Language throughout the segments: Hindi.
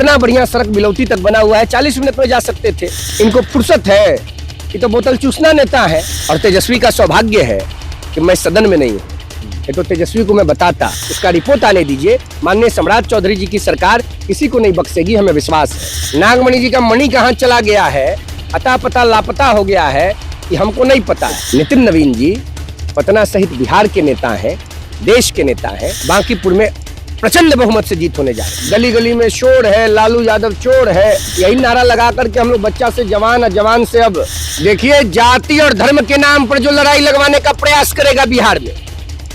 कितना बढ़िया सड़क बिलौती तक बना हुआ है, 40 मिनट में जा सकते थे। इनको फुर्सत है, ये तो बोतल चूसना नेता है। और तेजस्वी का सौभाग्य है कि मैं सदन में नहीं हूँ, ये तो तेजस्वी को मैं बताता। उसका रिपोर्ट आने दीजिए। माननीय सम्राट चौधरी जी की सरकार किसी को नहीं बख्शेगी, हमें विश्वास है। नागमणि जी का मणि कहाँ चला गया है, अता पता लापता हो गया है, ये हमको नहीं पता है। नितिन नवीन जी पटना सहित बिहार के नेता हैं, देश के नेता हैं। बांकीपुर में प्रचंड बहुमत से जीत होने जा रही है। गली गली में शोर है, लालू यादव चोर है, यही नारा लगा करके हम लोग बच्चा से जवान, जवान से अब देखिए जाति और धर्म के नाम पर जो लड़ाई लगवाने का प्रयास करेगा बिहार में,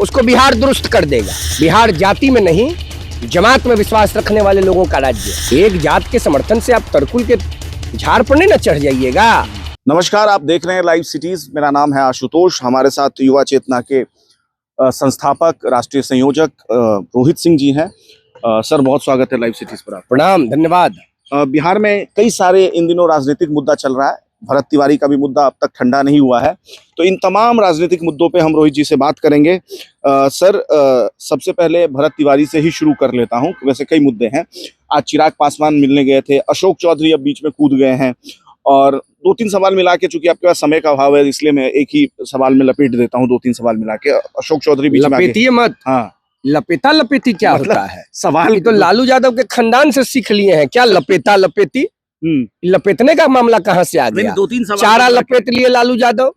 उसको बिहार दुरुस्त कर देगा। बिहार जाति में नहीं, जमात में विश्वास रखने वाले लोगों का राज्य है। एक जात के समर्थन से आप तरकुल के झाड़ पर नहीं न चढ़ जाइएगा। नमस्कार, आप देख रहे हैं लाइव सिटीज। मेरा नाम है आशुतोष। हमारे साथ युवा चेतना के संस्थापक, राष्ट्रीय संयोजक रोहित सिंह जी हैं। सर, बहुत स्वागत है लाइव सिटीज पर। आप प्रणाम, धन्यवाद। बिहार में कई सारे इन दिनों राजनीतिक मुद्दा चल रहा है। भरत तिवारी का भी मुद्दा अब तक ठंडा नहीं हुआ है, तो इन तमाम राजनीतिक मुद्दों पे हम रोहित जी से बात करेंगे। सर, सबसे पहले भरत तिवारी से ही शुरू कर लेता हूं। वैसे कई मुद्दे हैं। आज चिराग पासवान मिलने गए थे, अशोक चौधरी अब बीच में कूद गए हैं, और 2-3 सवाल मिला के, चूंकि आपके पास समय का अभाव है इसलिए मैं एक ही सवाल में लपेट देता हूँ। 2-3 सवाल मिला के अशोक चौधरी बीच में लपेटिए मत। हाँ, लपेटा लपेटी क्या होता है? सवाल ये तो लालू यादव के खानदान से सीख लिए हैं क्या? लपेटा लपेटी, लपेटने का मामला कहाँ से आ गया? 2-3 सवाल चारा लपेट लिए लालू यादव,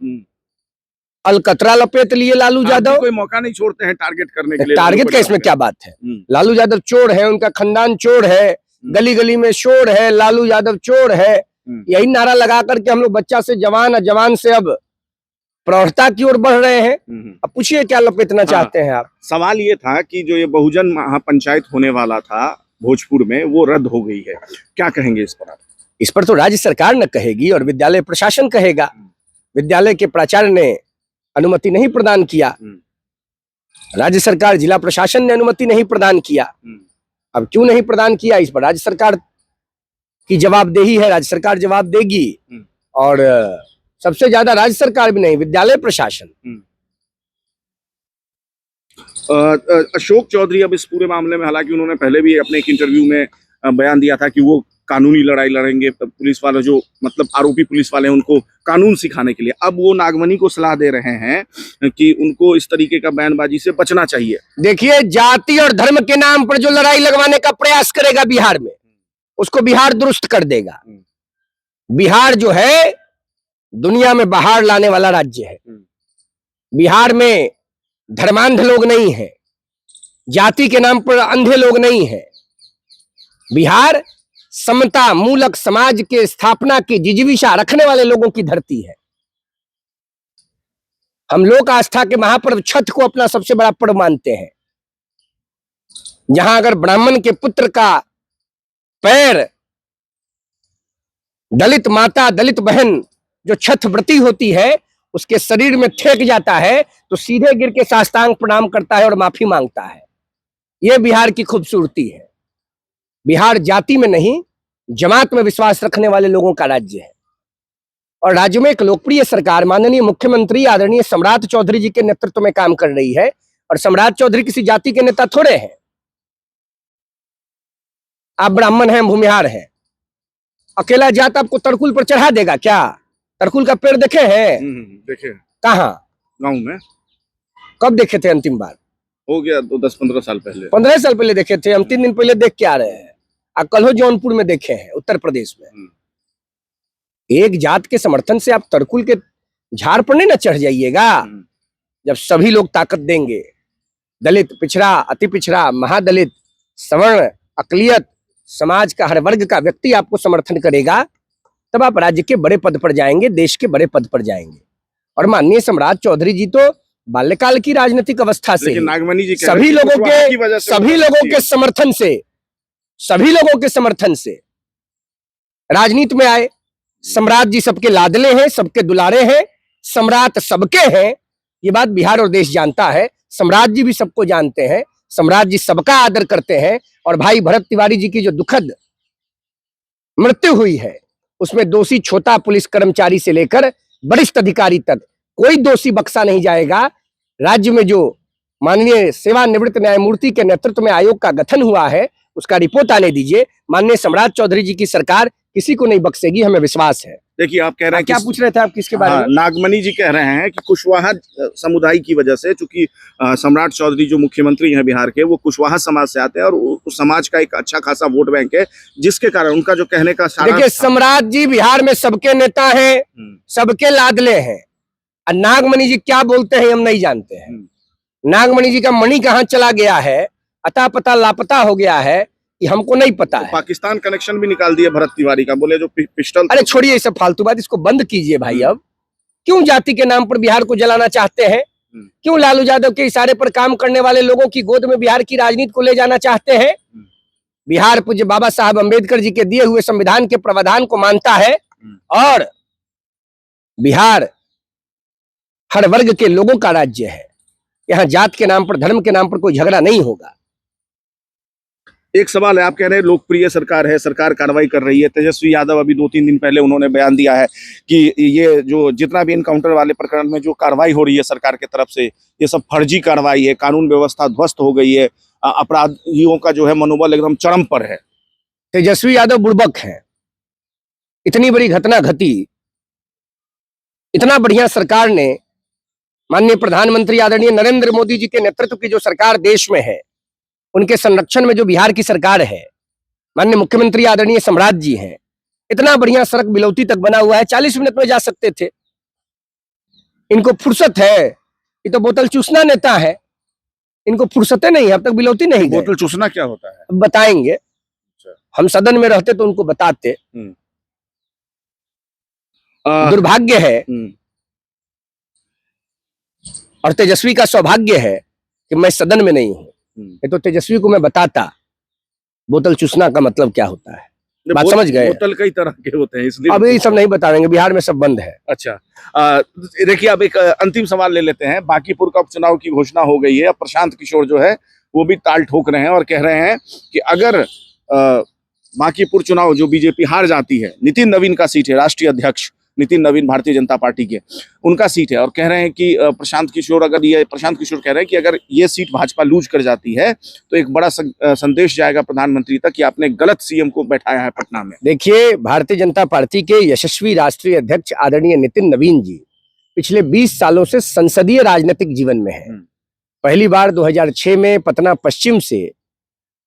अलकतरा लपेट लिए लालू यादव। कोई मौका नहीं छोड़ते हैं टारगेट करने के लिए। टारगेट का इसमें क्या बात है? लालू यादव चोर है, उनका खानदान चोर है, गली गली में शोर है, लालू यादव चोर है, यही नारा लगा करके हम लोग बच्चा से जवान, जवान से अब प्रौढ़ता की ओर बढ़ रहे हैं। अब पूछिए क्या लपेटना चाहते हैं आप? सवाल ये था कि जो ये बहुजन महापंचायत होने वाला था भोजपुर में, वो रद्द हो गई है, क्या कहेंगे इस पर आप? इस पर तो राज्य सरकार न कहेगी और विद्यालय प्रशासन कहेगा। विद्यालय के प्राचार्य ने अनुमति नहीं प्रदान किया, राज्य सरकार, जिला प्रशासन ने अनुमति नहीं प्रदान किया। अब क्यों नहीं प्रदान किया, इस पर राज्य सरकार की जवाबदेही है, राज्य सरकार जवाब देगी। और सबसे ज्यादा राज्य सरकार भी नहीं, विद्यालय प्रशासन। अशोक चौधरी अब इस पूरे मामले में, हालांकि उन्होंने पहले भी अपने एक इंटरव्यू में बयान दिया था कि वो कानूनी लड़ाई लड़ेंगे, पुलिस वाले जो मतलब आरोपी पुलिस वाले हैं उनको कानून सिखाने के लिए। अब वो नागमणि को सलाह दे रहे हैं कि उनको इस तरीके का बयानबाजी से बचना चाहिए। देखिए, जाति और धर्म के नाम पर जो लड़ाई लगवाने का प्रयास करेगा बिहार में, उसको बिहार दुरुस्त कर देगा। बिहार जो है दुनिया में बाहर लाने वाला राज्य है। बिहार में धर्मांध लोग नहीं है, जाति के नाम पर अंधे लोग नहीं है। बिहार समता मूलक समाज के स्थापना की जिजीविषा रखने वाले लोगों की धरती है। हम लोक आस्था के महापर्व छठ को अपना सबसे बड़ा पर्व मानते हैं, जहां अगर ब्राह्मण के पुत्र का पैर दलित माता, दलित बहन जो छठ व्रती होती है, उसके शरीर में ठेक जाता है तो सीधे गिर के साष्टांग प्रणाम करता है और माफी मांगता है। यह बिहार की खूबसूरती है। बिहार जाति में नहीं, जमात में विश्वास रखने वाले लोगों का राज्य है। और राज्य में एक लोकप्रिय सरकार माननीय मुख्यमंत्री आदरणीय सम्राट चौधरी जी के नेतृत्व में काम कर रही है। और सम्राट चौधरी किसी जाति के नेता थोड़े हैं। आप ब्राह्मण हैं, भूमिहार हैं, अकेला जात आपको तरकुल पर चढ़ा देगा क्या? तरकुल का पेड़ देखे हैं? देखे। कहाँ? गांव में। कब देखे थे अंतिम बार? हो गया तो 10-15 साल पहले। 15 साल पहले देखे थे हम। 3 दिन पहले देख के आ रहे हैं। आप कल जौनपुर में देखे हैं, उत्तर प्रदेश में। एक जात के समर्थन से आप तरकुल के झाड़ पर नहीं ना चढ़ जाइएगा। जब सभी लोग ताकत देंगे, दलित, पिछड़ा, अति पिछड़ा, महादलित, सवर्ण, अकलियत, समाज का हर वर्ग का व्यक्ति आपको समर्थन करेगा, तब आप राज्य के बड़े पद पर जाएंगे, देश के बड़े पद पर जाएंगे। और माननीय सम्राट चौधरी जी तो बाल्यकाल की राजनीतिक अवस्था से नागमणि जी सभी लोगों के समर्थन से राजनीति में आए। सम्राट जी सबके लाडले हैं, सबके दुलारे हैं, सम्राट सबके हैं। ये बात बिहार और देश जानता है। सम्राट जी भी सबको जानते हैं, सम्राट जी सबका आदर करते हैं। और भाई भरत तिवारी जी की जो दुखद मृत्यु हुई है, उसमें दोषी छोटा पुलिस कर्मचारी से लेकर वरिष्ठ अधिकारी तक कोई दोषी बख्शा नहीं जाएगा। राज्य में जो माननीय सेवानिवृत्त न्यायमूर्ति के नेतृत्व में आयोग का गठन हुआ है, उसका रिपोर्ट आने दीजिए। माननीय सम्राट चौधरी जी की सरकार किसी को नहीं बख्शेगी, हमें विश्वास है। देखिए, आप कह रहे हैं क्या पूछ रहे थे आप, किसके बारे में? नागमणि जी कह रहे हैं कि कुशवाहा समुदाय की वजह से, चूंकि सम्राट चौधरी जो मुख्यमंत्री हैं बिहार के, वो कुशवाहा समाज से आते हैं और उस समाज का एक अच्छा खासा वोट बैंक है, जिसके कारण उनका जो कहने का सारा। देखिए, सम्राट जी बिहार में सबके नेता हैं, सबके लाडले हैं। और नागमणि जी क्या बोलते हैं हम नहीं जानते हैं। नागमणि जी का मणि कहाँ चला गया है, अता पता लापता हो गया है, कि हमको नहीं पता है। पाकिस्तान कनेक्शन भी निकाल दिया भरत तिवारी का, बोले जो पिस्टल। अरे छोड़िए ये सब फालतू बात, इसको बंद कीजिए भाई। अब क्यों जाति के नाम पर बिहार को जलाना चाहते हैं? क्यों लालू यादव के इशारे पर काम करने वाले लोगों की गोद में बिहार की राजनीति को ले जाना चाहते हैं? बिहार पूज्य बाबा साहब अंबेडकर जी के दिए हुए संविधान के प्रावधान को मानता है और बिहार हर वर्ग के लोगों का राज्य है। यहाँ जात के नाम पर, धर्म के नाम पर कोई झगड़ा नहीं होगा। एक सवाल है, आप कह रहे हैं लोकप्रिय सरकार है, सरकार कार्रवाई कर रही है। तेजस्वी यादव अभी 2-3 दिन पहले उन्होंने बयान दिया है कि ये जो जितना भी इनकाउंटर वाले प्रकरण में जो कार्रवाई हो रही है सरकार की तरफ से, ये सब फर्जी कार्रवाई है, कानून व्यवस्था ध्वस्त हो गई है, अपराधियों का जो है मनोबल एकदम चरम पर है। तेजस्वी यादव बुड़बक है। इतनी बड़ी घटना घटी, इतना बढ़िया सरकार ने, माननीय प्रधानमंत्री आदरणीय नरेंद्र मोदी जी के नेतृत्व की जो सरकार देश में है, उनके संरक्षण में जो बिहार की सरकार है, माननीय मुख्यमंत्री आदरणीय सम्राट जी हैं, इतना बढ़िया सड़क बिलौती तक बना हुआ है, 40 मिनट में जा सकते थे। इनको फुर्सत है, ये तो बोतल चूसना नेता है, इनको फुर्सतें नहीं है, अब तक बिलौती नहीं गए। बोतल चूसना क्या होता है? अब बताएंगे, हम सदन में रहते तो उनको बताते। दुर्भाग्य है और तेजस्वी का सौभाग्य है कि मैं सदन में नहीं हूं। ये तो तेजस्वी को मैं बताता बोतल चूसना का मतलब क्या होता है। बात समझ गए? बोतल कई तरह के होते हैं, इसलिए अब ये सब नहीं बताएंगे, बिहार में सब बंद है। अच्छा, देखिए, अब एक अंतिम सवाल ले लेते हैं। बांकीपुर का उपचुनाव की घोषणा हो गई है। अब प्रशांत किशोर जो है वो भी ताल ठोक रहे हैं और कह रहे हैं कि अगर बांकीपुर चुनाव जो बीजेपी हार जाती है, नितिन नवीन का सीट है, राष्ट्रीय अध्यक्ष नितिन नवीन भारतीय जनता पार्टी के, उनका सीट है, और कह रहे हैं कि प्रशांत किशोर कह रहे हैं कि अगर ये सीट भाजपा लूज कर जाती है तो एक बड़ा संदेश जाएगा प्रधानमंत्री तक कि आपने गलत सीएम को बैठाया है पटना में। देखिए, भारतीय जनता पार्टी के यशस्वी राष्ट्रीय अध्यक्ष आदरणीय नितिन नवीन जी पिछले 20 सालों से संसदीय राजनीतिक जीवन में है। पहली बार 2006 में पटना पश्चिम से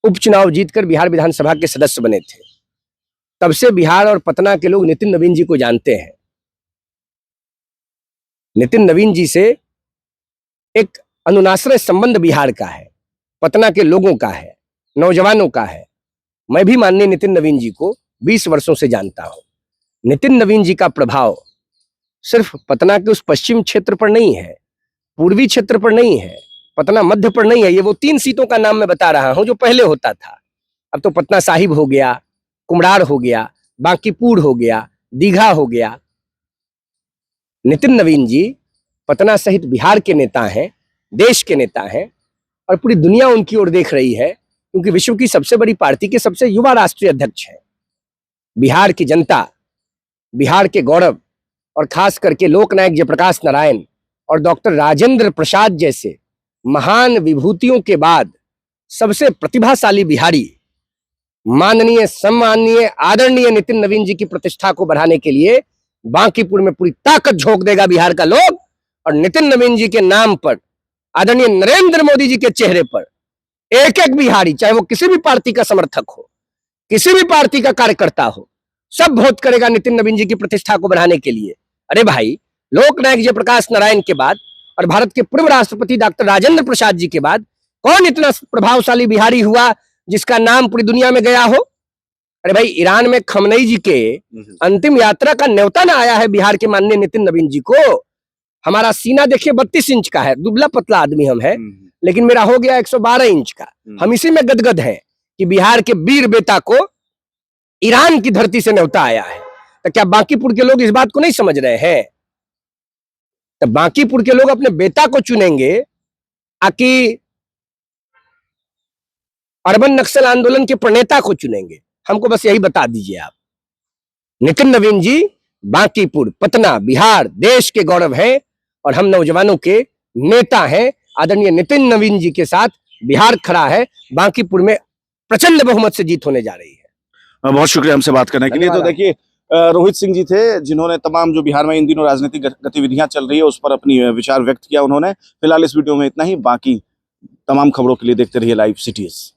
उपचुनाव जीतकर बिहार विधानसभा के सदस्य बने थे। तब से बिहार और पटना के लोग नितिन नवीन जी को जानते हैं। नितिन नवीन जी से एक अनुनाश्रय संबंध बिहार का है, पटना के लोगों का है, नौजवानों का है। मैं भी माननीय नितिन नवीन जी को 20 वर्षों से जानता हूं। नितिन नवीन जी का प्रभाव सिर्फ पटना के उस पश्चिम क्षेत्र पर नहीं है, पूर्वी क्षेत्र पर नहीं है, पटना मध्य पर नहीं है। ये वो 3 सीटों का नाम मैं बता रहा हूं जो पहले होता था। अब तो पटना साहिब हो गया, कुम्हरार हो गया, बांकीपुर हो गया, दीघा हो गया। नितिन नवीन जी पटना सहित बिहार के नेता हैं, देश के नेता हैं, और पूरी दुनिया उनकी ओर देख रही है, क्योंकि विश्व की सबसे बड़ी पार्टी के सबसे युवा राष्ट्रीय अध्यक्ष हैं। बिहार की जनता, बिहार के गौरव, और खास करके लोकनायक जयप्रकाश नारायण और डॉक्टर राजेंद्र प्रसाद जैसे महान विभूतियों के बाद सबसे प्रतिभाशाली बिहारी, माननीय, सम्माननीय, आदरणीय नितिन नवीन जी की प्रतिष्ठा को बढ़ाने के लिए बांकीपुर में पूरी ताकत झोंक देगा बिहार का लोग। और नितिन नवीन जी के नाम पर, आदरणीय नरेंद्र मोदी जी के चेहरे पर एक एक बिहारी, चाहे वो किसी भी पार्टी का समर्थक हो, किसी भी पार्टी का कार्यकर्ता हो, सब वोट करेगा नितिन नवीन जी की प्रतिष्ठा को बढ़ाने के लिए। अरे भाई, लोकनायक जयप्रकाश नारायण के बाद और भारत के पूर्व राष्ट्रपति डॉक्टर राजेंद्र प्रसाद जी के बाद कौन इतना प्रभावशाली बिहारी हुआ जिसका नाम पूरी दुनिया में गया हो? अरे भाई, ईरान में खमनई जी के अंतिम यात्रा का न्योता ना आया है बिहार के माननीय नितिन नवीन जी को। हमारा सीना देखिए 32 इंच का है, दुबला पतला आदमी हम है, लेकिन मेरा हो गया 112 इंच का। हम इसी में गदगद हैं कि बिहार के वीर बेटा को ईरान की धरती से न्योता आया है। तो क्या बांकीपुर के लोग इस बात को नहीं समझ रहे हैं? तो बांकीपुर के लोग अपने बेटा को चुनेंगे आकि अर्बन नक्सल आंदोलन के प्रणेता को चुनेंगे? हमको बस यही बता दीजिए आप। नितिन नवीन जी बांकीपुर, पटना, बिहार, देश के गौरव हैं और हम नौजवानों के नेता हैं। आदरणीय नितिन नवीन जी के साथ बिहार खड़ा है। बांकीपुर में प्रचंड बहुमत से जीत होने जा रही है। बहुत शुक्रिया हमसे बात करने के लिए। तो धन्यवाद। देखिए रोहित सिंह जी थे जिन्होंने तमाम जो बिहार में इन दिनों राजनीतिक गतिविधियां चल रही है उस पर अपनी विचार व्यक्त किया उन्होंने। फिलहाल इस वीडियो में इतना ही, बाकी तमाम खबरों के लिए देखते रहिए लाइव सिटीज।